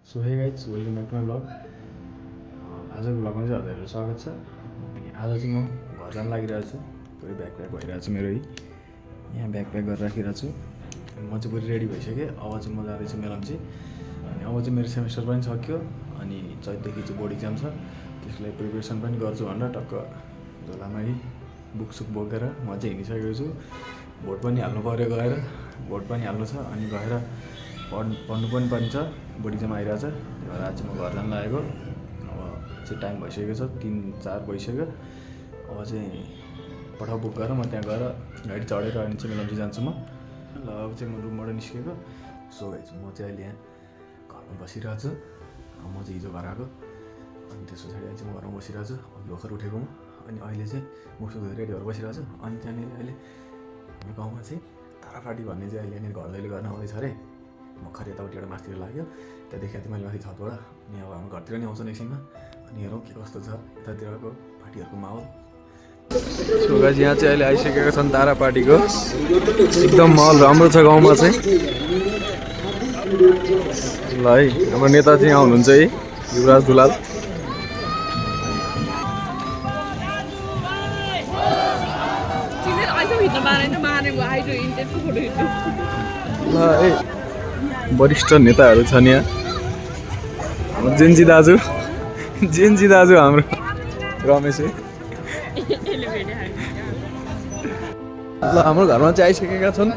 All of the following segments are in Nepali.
So hey guys welcome back to my blog. आजको ब्लगमा चाहिँ हजुरहरू स्वागत छ। अनि आज चाहिँ म घर जान लागिरहेको छु। पुरै ब्याग प्याक भइरहेको छ मेरो। यहाँ ब्याग प्याक गरेर राखिरहेको छु। अनि म चाहिँ पुरै रेडी भइसकेँ। अब चाहिँ म जाँदैछु मेलम्ची। अनि अब चाहिँ मेरो सेमेस्टर पनि सक्यो। अनि 14 देखि चाहिँ बोर्ड इक्जाम छ। त्यसको लागि प्रिपरेसन पनि गर्छु भनेर टक्क झोलामा बुकसुक बोकेर म चाहिँ हिँडिसकेको छु। भोट पनि हाल्नु पऱ्यो गएर। भोट पनि हाल्नु छ अनि गएर पढ्नु पनि पर्छ। बोर्ड इक्जाम आइरहेछ। त्यही भएर आज चाहिँ म घर जान लागेको। अब चाहिँ टाइम भइसकेको छ 3-4 भइसक्यो। अब चाहिँ पठाउ बुक गरेर म त्यहाँ गएर गाडी चढेर अनि चाहिँ मेलम्ची जान्छु म। ल अब चाहिँ म रुमबाट निस्केको। सो गाइस म चाहिँ अहिले यहाँ घरमा बसिरहेको छु। म चाहिँ हिजो घर आएको अनि त्यस पछाडि अहिले चाहिँ म घरमा बसिरहेको छु। अघि भर्खर उठेको म। अनि अहिले चाहिँ मुख सुख रेडी भएर बसिरहेको छु। अनि त्यहाँनिर अहिले हाम्रो गाउँमा चाहिँ तारा पार्टी भन्ने चाहिँ अहिले यहाँनिर घर दैलो गर्न आउँदैछ अरे। भर्खर यतापट्टि एउटा मासतिर लाग्यो। त्यहाँ देखाएको थिएँ मैले माथि छतबाट। अनि अब हाम्रो घरतिर नि आउँछ एकछिनमा। अनि हेरौँ के कस्तो छ यतातिरको पार्टीहरूको माहौल। सो गाइस यहाँ चाहिँ अहिले आइसकेका छन् तारा पार्टीको। एकदम माहौल राम्रो छ गाउँमा चाहिँ। ल है हाम्रो नेता चाहिँ यहाँ हुनुहुन्छ है युवराज दुलाल। ल है वरिष्ठ नेताहरू छन् यहाँ। जेन्जी दाजु हाम्रो रमेश। ल हाम्रो घरमा चाहिँ आइसकेका छन्।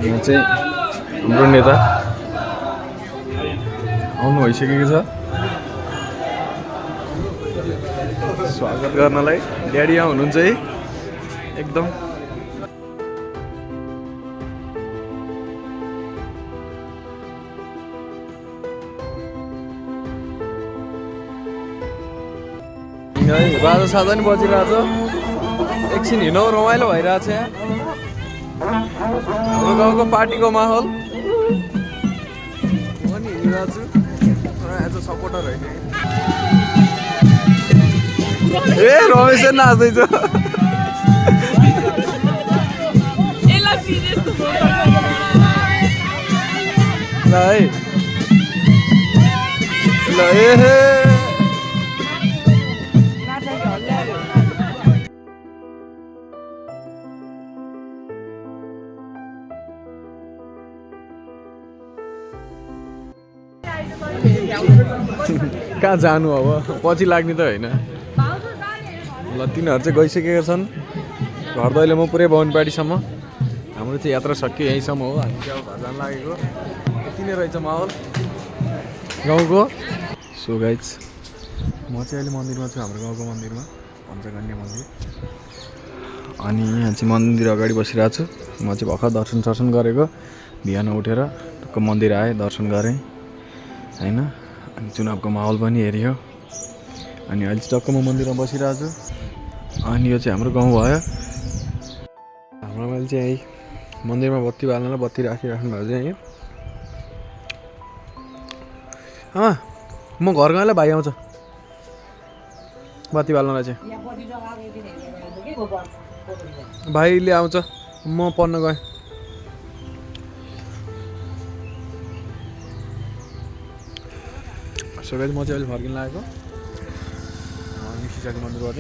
यहाँ चाहिँ हाम्रो नेता आउनु भइसकेको छ स्वागत गर्नलाई। ड्याडी यहाँ हुनुहुन्छ है एकदम। बाजा साजा नि बजिरहेछ। एकछिन हिँडौँ रमाइलो भइरहेछ यहाँ हाम्रो गाउँको पार्टीको माहौल। म नि हिँडिरहेको छु एज अ सपोर्टर होइन। ए रमेश नाच्दैछ। ल है ल ए कहाँ जानु अब पछि लाग्ने त होइन। ल तिनीहरू चाहिँ गइसकेका छन् घर दैलो म पुरै बाहुनपाटीसम्म। हाम्रो चाहिँ यात्रा सक्यो यहीँसम्म हो। हामी चाहिँ अब घर जान लागेको। यति नै रहेछ माहौल गाउँको। सो गाइज म चाहिँ अहिले मन्दिरमा छु हाम्रो गाउँको मन्दिरमा पञ्चकन्या मन्दिर। अनि यहाँ चाहिँ मन्दिर अगाडि बसिरहेको छु। म चाहिँ भर्खर दर्शन गरेको। बिहान उठेर टक्क मन्दिर आएँ दर्शन गरेँ होइन। अनि चुनावको माहौल पनि हेऱ्यो। अनि अहिले चाहिँ टक्क म मन्दिरमा बसिरहेको छु। अनि यो चाहिँ हाम्रो गाउँ भयो। हाम्रो मैले चाहिँ यहीँ मन्दिरमा बत्ती बाल्नलाई बत्ती राखिराख्नु भएको चाहिँ यहीँ। म घर गएँ भाइ आउँछ बत्ती बाल्नलाई चाहिँ। भाइले आउँछ म पढ्न गएँ। सो गाइस म चाहिँ अहिले फर्किन लागेको निस्किसकेको मन्दिरबाट।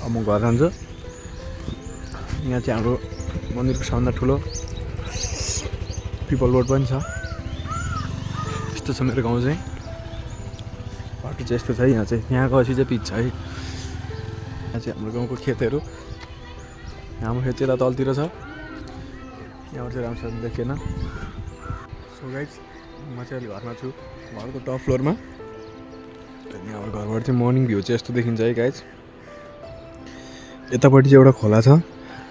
अब म घर जान्छु। यहाँ चाहिँ हाम्रो मन्दिरको सबभन्दा ठुलो पिपल रोड पनि छ। यस्तो छ मेरो गाउँ चाहिँ। बाटो चाहिँ यस्तो छ है। यहाँ चाहिँ यहाँ गएपछि चाहिँ पिच छ है। यहाँ चाहिँ हाम्रो गाउँको खेतहरू। हाम्रो खेत चाहिँ यता तलतिर छ। यहाँबाट चाहिँ राम्रोसँग देखिएन। सो गाइस म चाहिँ अहिले घरमा छु घरको टप फ्लोरमा। यहाँ घरबाट चाहिँ मर्निङ भ्यू चाहिँ यस्तो देखिन्छ है गाइज। यतापट्टि चाहिँ एउटा खोला छ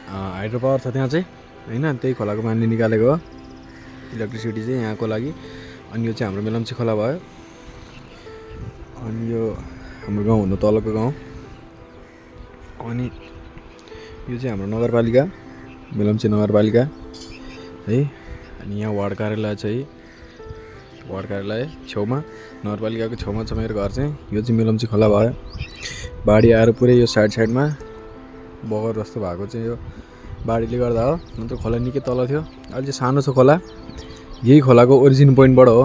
हाइड्रो पावर छ त्यहाँ चाहिँ होइन। त्यही खोलाको पानी निकालेको हो इलेक्ट्रिसिटी चाहिँ यहाँको लागि। अनि यो चाहिँ हाम्रो मेलम्ची खोला भयो। अनि यो हाम्रो गाउँ हुनु तलको गाउँ। अनि यो चाहिँ हाम्रो नगरपालिका मेलम्ची नगरपालिका है। अनि यहाँ वार्ड कार्यालय छ है। वार्ड कार्यालय छेउमा नगरपालिकाको छेउमा छ मेरो घर चाहिँ। यो चाहिँ मेलम्ची खोला भयो। बाढी आएर पुरै यो साइडमा बगर जस्तो भएको चाहिँ यो बाढीले गर्दा हो, नत्र खोला निकै तल थियो। अहिले चाहिँ सानो छ खोला। यही खोलाको ओरिजिन पोइन्टबाट हो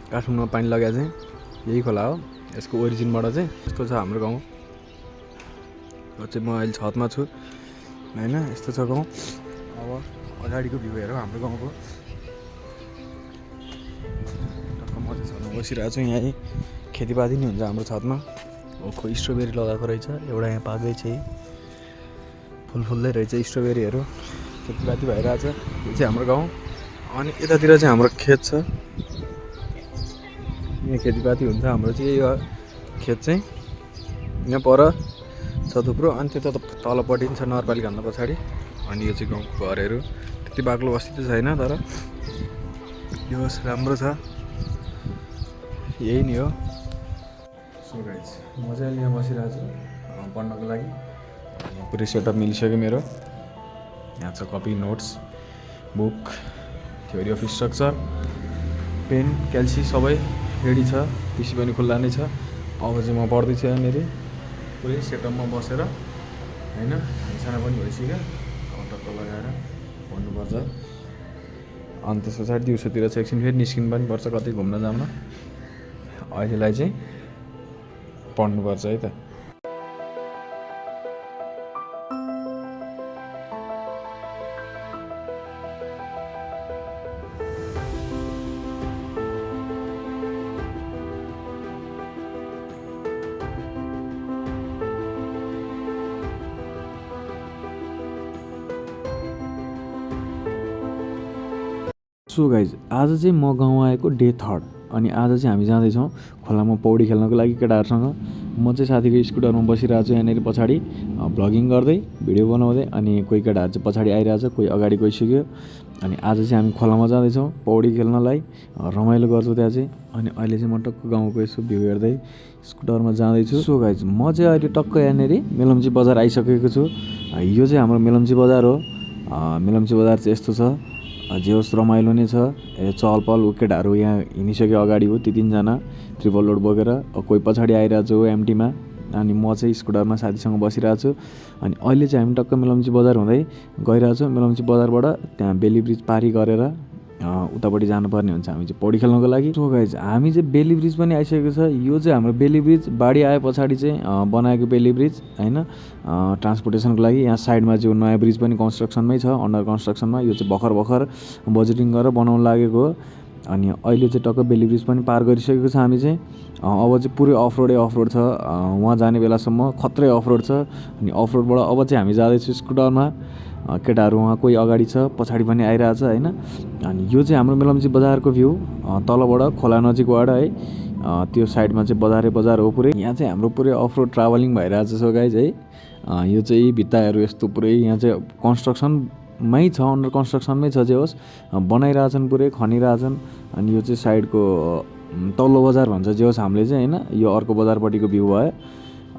काठमाडौँमा पानी लगाएको चाहिँ यही खोला हो। यसको ओरिजिनबाट चाहिँ यस्तो छ हाम्रो गाउँ। यो चाहिँ म अहिले छतमा छु होइन, यस्तो छ गाउँ। अब अगाडिको भ्यू हेरौँ हाम्रो गाउँको। टक्क म चाहिँ छतमा बसिरहेको छु। यहाँ खेतीपाती नै हुन्छ हाम्रो छतमा। खो स्ट्रबेरी लगाएको रहेछ एउटा, यहाँ पाक्दैछ। फुल फुल्दै रहेछ स्ट्रबेरीहरू। खेतीपाती भइरहेछ। यो चाहिँ हाम्रो गाउँ। अनि यतातिर चाहिँ हाम्रो खेत छ। यहाँ खेतीपाती हुन्छ हाम्रो चाहिँ। यही हो खेत चाहिँ। यहाँ पर छ थुप्रो। अनि त्यो तलपट्टि छ नगरपालिकाभन्दा पछाडि। अनि यो चाहिँ गाउँको घरहरू। त्यति बाक्लो बस्ती त छैन, तर यो राम्रो छ। यही नै हो। सो गाइस, म चाहिँ अहिले यहाँ बसिरहेको छु पढ्नको लागि। पुरै सेटअप मिलिसक्यो मेरो। यहाँ छ copy, notes, book, theory of structure, pen, क्याल्सी सबै रेडी छ। पिसी पनि खुल्ला नै छ। अब चाहिँ म पढ्दैछु यहाँनिर पुरै सेटअपमा बसेर होइन। खानासाना पनि भइसक्यो। अब टक्क लगाएर पढ्नुपर्छ। अनि त्यस पछाडि दिउँसोतिर चाहिँ एकछिन फेरि निस्किनु पनि पर्छ कतै घुम्न जाउन। अहिलेलाई चाहिँ पढ्नुपर्छ है त। सो गाइज, आज चाहिँ म गाउँ आएको डे 3 अनि आज चाहिँ हामी जाँदैछौँ खोलामा पौडी खेल्नको लागि केटाहरूसँग। म चाहिँ साथीको स्कुटरमा बसिरहेको छु यहाँनिर पछाडि भ्लगिङ गर्दै भिडियो बनाउँदै। अनि कोही केटाहरू चाहिँ पछाडि आइरहेछ, कोही अगाडि गइसक्यो। अनि आज चाहिँ हामी खोलामा जाँदैछौँ पौडी खेल्नलाई। रमाइलो गर्छौँ त्यहाँ चाहिँ। अनि अहिले चाहिँ म टक्क गाउँको यसो भ्यू हेर्दै स्कुटरमा जाँदैछु। सो गाइज, म चाहिँ अहिले टक्क यहाँनिर मेलम्ची बजार आइसकेको छु। यो चाहिँ हाम्रो मेलम्ची बजार हो। मेलम्ची बजार चाहिँ यस्तो छ, जे होस् रमाइलो नै छ। चहल पहल केटाहरू यहाँ हिँडिसक्यो अगाडि हो ती तिनजना ट्रिपल लोड बोकेर। कोही पछाडि आइरहेको छु एमटीमा। अनि म चाहिँ स्कुटरमा साथीसँग बसिरहेको छु। अनि अहिले चाहिँ हामी टक्क मेलम्ची बजार हुँदै गइरहेको छौँ। मेलम्ची बजारबाट त्यहाँ बेली ब्रिज पारी गरेर उतापट्टि जानुपर्ने हुन्छ हामी चाहिँ पौडी खेल्नको लागि। सो गाइज, हामी चाहिँ बेली ब्रिज पनि आइसकेको छ। यो चाहिँ हाम्रो बेली ब्रिज बाढी आए पछाडि चाहिँ बनाएको बेली ब्रिज होइन, ट्रान्सपोर्टेसनको लागि। यहाँ साइडमा चाहिँ नयाँ ब्रिज पनि कन्स्ट्रक्सनमै छ, अन्डर कन्स्ट्रक्सनमा। यो चाहिँ भर्खर बजेटिङ गरेर बनाउनु लागेको हो। अनि अहिले चाहिँ टक्क बेली ब्रिज पनि पार गरिसकेको छ हामी चाहिँ। अब चाहिँ पुरै अफरोडै अफरोड छ। वहाँ जाने बेलासम्म खत्रै अफरोड छ। अनि अफरोडबाट अब चाहिँ हामी जाँदैछौँ स्कुटरमा। केटाहरू वहाँ कोही अगाडि छ, पछाडि पनि आइरहेछ होइन। अनि यो चाहिँ हाम्रो मेलम्ची बजारको भ्यू तलबाट खोला नजिकबाट है। त्यो साइडमा चाहिँ बजार हो पुरै। यहाँ चाहिँ हाम्रो पुरै अफरोड ट्राभलिङ भइरहेछ। सो गाइज है, यो चाहिँ भित्ताहरू यस्तो पुरै यहाँ चाहिँ कन्स्ट्रक्सनमै छ, अन्डर कन्स्ट्रक्सनमै छ जे होस्। बनाइरहेछन् पुरै, खनिरहेछन्। अनि यो चाहिँ साइडको तल्लो बजार भन्छ जे होस् हामीले चाहिँ होइन। यो अर्को बजारपट्टिको भ्यू भयो।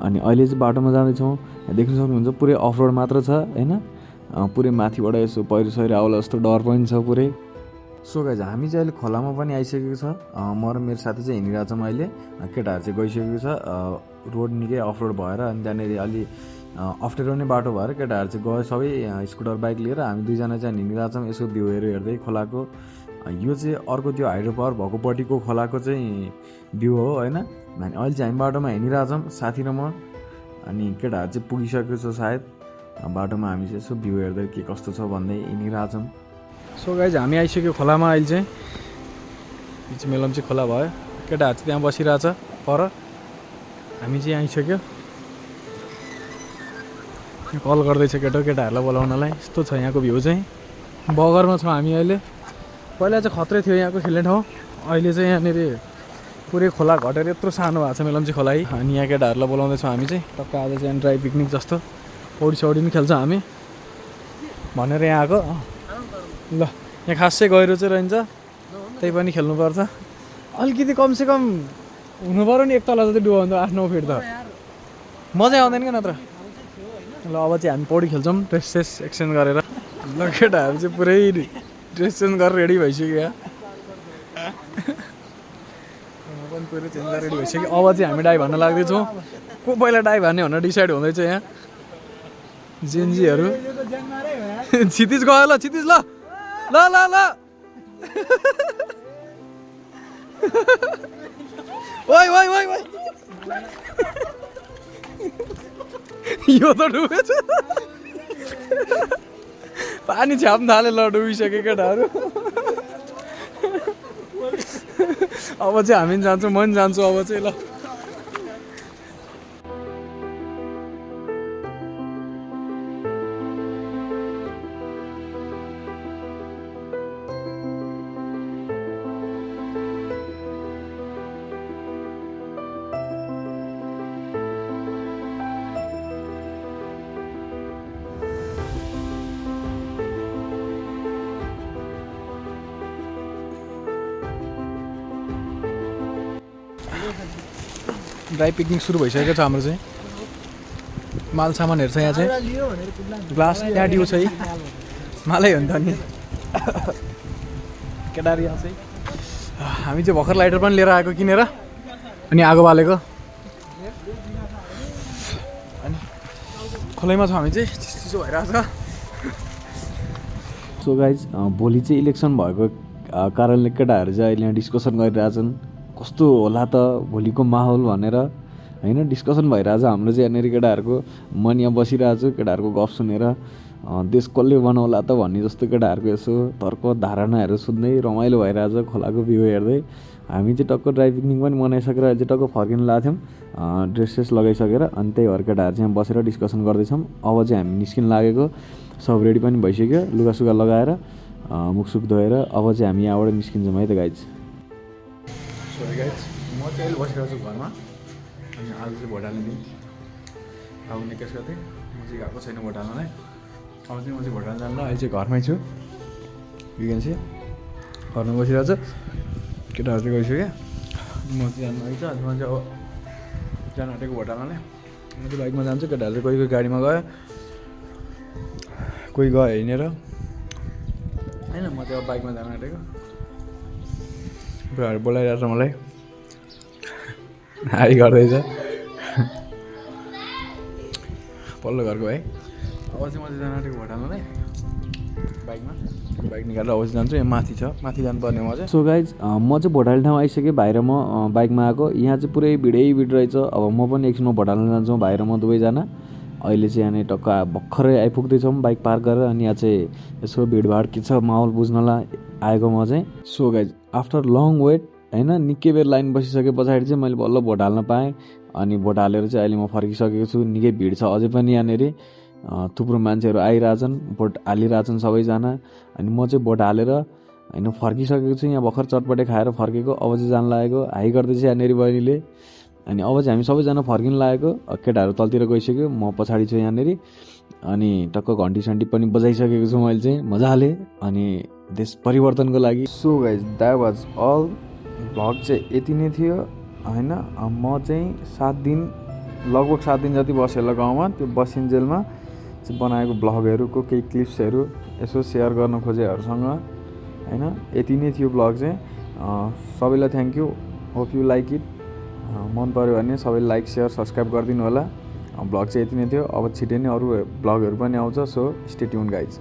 अनि अहिले चाहिँ बाटोमा जाँदैछौँ। देख्न सक्नुहुन्छ पुरै अफरोड मात्र छ होइन। पुरै माथिबाट यसो पहिरो सहिरो आउला जस्तो डर पनि छ पुरै। सो गाइज, हामी चाहिँ अहिले खोलामा पनि आइसकेको छ। म र मेरो साथी चाहिँ हिँडिरहेको छौँ अहिले। केटाहरू चाहिँ गइसकेको छ। रोड निकै अफरोड भएर अनि त्यहाँनिर अलि अप्ठ्यारो नै बाटो भएर केटाहरू चाहिँ गयो सबै स्कुटर बाइक लिएर। हामी दुईजना चाहिँ हिँडिरहेको छौँ यसो भ्यूहरू हेर्दै खोलाको। यो चाहिँ अर्को त्यो हाइड्रो पावर भएकोपट्टिको खोलाको चाहिँ भ्यू हो होइन। अनि अहिले चाहिँ हामी बाटोमा हिँडिरहेको छौँ साथी र म। अनि केटाहरू चाहिँ पुगिसकेको छ सायद। बाटोमा हामी चाहिँ यसो भ्यू हेर्दै के कस्तो छ भन्दै हिँडिरहेको छौँ। सो गाइज, हामी आइसक्यो खोलामा अहिले चाहिँ। यो चाहिँ मेलम्ची खोला भयो। केटाहरू चाहिँ त्यहाँ बसिरहेछ पर। हामी चाहिँ आइसक्यो। कल गर्दैछ केटाहरूलाई बोलाउनलाई। यस्तो छ यहाँको भ्यू चाहिँ। बगरमा छौँ हामी अहिले। पहिला चाहिँ खत्रै थियो यहाँको खेल्ने ठाउँ। अहिले चाहिँ यहाँनिर पुरै खोला घटेर यत्रो सानो भएको छ मेलम्ची खोला। अनि यहाँ केटाहरूलाई बोलाउँदैछौँ हामी चाहिँ। टक्क आज चाहिँ ड्राई पिकनिक जस्तो पौडी सौडी पनि खेल्छ हामी भनेर यहाँ आएको। ल, यहाँ खासै गहिरो चाहिँ रहन्छ, त्यही पनि खेल्नुपर्छ। अलिकति कमसेकम हुनु पऱ्यो नि, एक तला जति डुबो भने 8-9 फिट त मजै आउँदैन क्या नत्र। ल, अब चाहिँ हामी पौडी खेल्छौँ ड्रेस एक्सचेन्ज गरेर। ल, केटाहरू चाहिँ पुरै ड्रेस चेन्ज गरेर रेडी भइसक्यो यहाँ। पनि पुरै चेन्ज गरेर रेडी भइसक्यो। अब चाहिँ हामी डाइभ हान्न लाग्दैछौँ। को पहिला डाइभ हान्ने भनेर डिसाइड हुँदैछ यहाँ। जेन्जीहरू क्षितिज गयो ल क्षितिज ल ल ल ल ओइ ओइ ओइ ओइ यो त डुबेछ पानी छ्याप्न थाले ल डुबिसके केटाहरू अब चाहिँ हामी जान्छौँ म पनि जान्छु अब चाहिँ ल ड्राई पिकनिक सुरु भइसकेको छ हाम्रो चाहिँ माल सामानहरू छ यहाँ चाहिँ ग्लास त्यहाँ डिउ छ है मालै हो नि त नि केटाहरू यहाँ चाहिँ हामी चाहिँ भर्खर लाइटर पनि लिएर आएको किनेर अनि आगो बालेको अनि खोलाइमा छ हामी चाहिँ चिसो भइरहेको छ सो गाइज भोलि चाहिँ इलेक्सन भएको कारणले केटाहरू चाहिँ अहिले यहाँ डिस्कसन गरिरहेछन् कस्तो होला त भोलिको माहौल भनेर होइन डिस्कसन भइरहेछ हाम्रो चाहिँ यहाँनिर केटाहरूको म यहाँ बसिरहेको छु केटाहरूको गफ सुनेर देश कसले बनाउला त भन्ने जस्तो केटाहरूको यसो तर्क धारणाहरू सुन्दै रमाइलो भइरहेछ खोलाको भ्यू हेर्दै हामी चाहिँ टक्क ड्राई पिकनिक पनि बनाइसकेर अहिले चाहिँ टक्क फर्किन लागेको थियौँ ड्रेसेस लगाइसकेर अनि त्यही भएर केटाहरू चाहिँ यहाँ बसेर डिस्कसन गर्दैछौँ अब चाहिँ हामी निस्किन लागेको सब रेडी पनि भइसक्यो लुगासुगा लगाएर मुखसुख धोएर अब चाहिँ हामी यहाँबाट निस्किन्छौँ है त गाइज सो गाइज म चाहिँ अहिले बसिरहेको छु घरमा अनि आज चाहिँ भोट हाल्ने दिन आउने केस गर्थेँ म चाहिँ गएको छैन भोट हाल्नलाई अब चाहिँ म चाहिँ भोट हाल्न जान्न अहिले चाहिँ घरमै छु विकेन्ड चाहिँ घरमा बसिरहेको छु केटाहरू चाहिँ गइसक्यो म चाहिँ जानु आइछ आज म चाहिँ अब जानु आँटेको भोट हाल्नलाई म चाहिँ बाइकमा जान्छु केटाहरू चाहिँ कोही कोही गाडीमा गयो कोही गयो हिँडेर होइन म चाहिँ अब बाइकमा जानु आँटेको बुढाहरू बोलाइरहेको छ मलाई हाई गर्दैछ पल्लो घरको भाइ अब चाहिँ म चाहिँ जानु आँटेको भोट हाल्नलाई बाइकमा बाइक निकालेर अब चाहिँ जान्छु यहाँ माथि छ माथि जानुपर्ने म चाहिँ सो गाइज म चाहिँ भोट हाल्ने ठाउँ आइसकेँ भाइ र म बाइकमा आएको यहाँ चाहिँ पुरै भिडै भिड रहेछ अब म पनि एकछिनमा भोट हाल्न जान्छौँ भाइ र म दुवैजना अहिले चाहिँ यहाँनिर टक्क भर्खरै आइपुग्दैछौँ बाइक पार्क गरेर अनि यहाँ चाहिँ यसो भिडभाड के छ माहौल बुझ्नलाई आएको म चाहिँ so guys after long wait होइन निकै बेर लाइन बसिसके पछाडि चाहिँ मैले बल्ल भोट हाल्न पाएँ अनि भोट हालेर चाहिँ अहिले म फर्किसकेको छु निकै भिड छ अझै पनि यहाँनिर थुप्रो मान्छेहरू आइरहेछन् भोट हालिरहेछन् सबैजना अनि म चाहिँ भोट हालेर होइन फर्किसकेको छु यहाँ भर्खर चटपटे खाएर फर्केको अब चाहिँ जान लागेको हाई गर्दैछ यहाँनिर बहिनीले अनि अब चाहिँ हामी सबैजना फर्किन लागेको केटाहरू तलतिर गइसक्यो म पछाडि छु यहाँनिर अनि टक्क घन्टी सन्टी पनि बजाइसकेको छु मैले चाहिँ मजाले अनि देश परिवर्तनको लागि so guys that was all vlog चाहिँ यति नै थियो होइन म चाहिँ 7 दिन लगभग 7 दिन जति बसेँ होला गाउँमा त्यो बसिन्जेलमा चाहिँ बनाएको भ्लगहरूको केही क्लिप्सहरू यसो सेयर गर्न खोजेहरूसँग होइन यति नै थियो भ्लग चाहिँ सबैलाई thank you hope you like it मन पऱ्यो भने सबैले लाइक सेयर सब्सक्राइब गरिदिनु होला भ्लग चाहिँ यति नै थियो अब छिटै नै अरू भ्लगहरू पनि आउँछ सो स्टे ट्युन गाइज